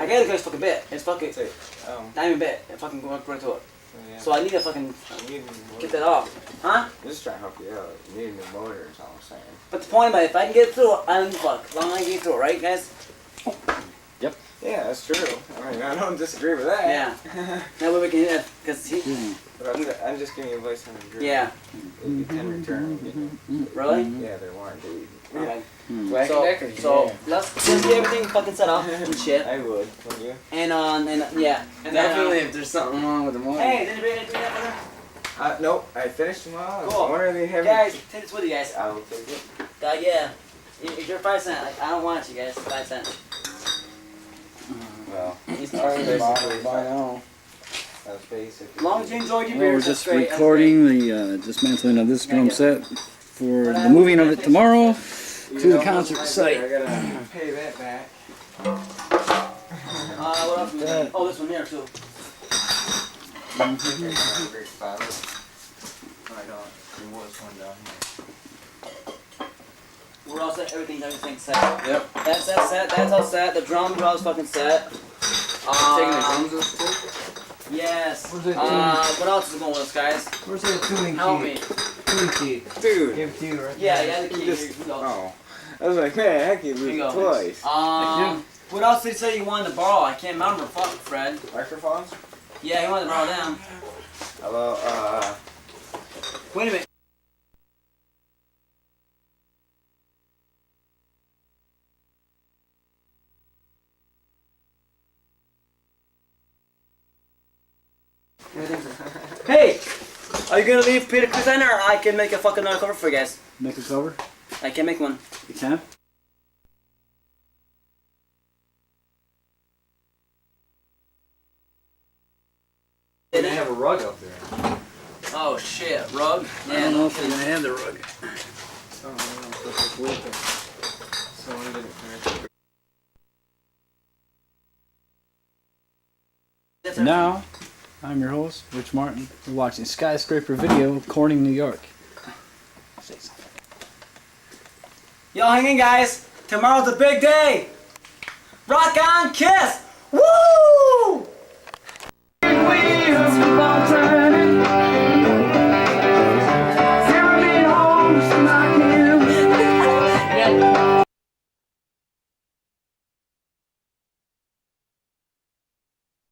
I gotta go this fucking bit. It's fucking not even bit. It fucking going right to it. Yeah. So I need to fucking get that off. Huh? Just trying to help you out. You need a new motor is all I'm saying. But the point about it, if I can get through it, I don't give a fuck. As long as I can get through it, right guys? Yep. Yeah, that's true. I mean, I don't disagree with that. Yeah. That way we can hit it, because he... But I'm just giving you advice on the drill. Yeah. You can return them. Really? Yeah, they're warranted. Okay. So let's get everything fucking set up and shit. I would you? And yeah. And definitely if there's something wrong with the motor. Hey, did you bring that for her? Nope, I finished them all. Cool. When are they having? Guys, take this with you guys. I will take it. Yeah. If you're 5 cents, like, I don't want you guys. 5 cents. Well, he's basically by now. That's basic. As long as you enjoyed your beer, we're just recording the dismantling of this drum set for the moving of it tomorrow to the concert site. I gotta pay that back. What else? Oh, this one here too. We're all set. Everything's set. Yep. That's set. That's all set. The drums are all fucking set. Taking the drums with too? Yes. Where's the what else is going with us, guys? Where's the tuning key? Help me. Tuning key. Dude. Give it to you right Yeah, the key. Just, Here you go. oh. I was like, man, I can lose it twice. What else did he say you wanted to borrow? I can't remember. Fuck, Fred. Microphones? Yeah, he wanted to borrow them. Hello, Wait a minute. Hey! Are you gonna leave Peter Kusen or I can make a fucking another cover for you guys? Make a cover? I can make one. You can? They have a rug up there. Oh shit, rug? Yeah, I don't know if we're gonna have the rug. Now, I'm your host, Rich Martin. You're watching Skyscraper Video of Corning, New York. Say something. Y'all hang in, guys. Tomorrow's a big day. Rock on, kiss!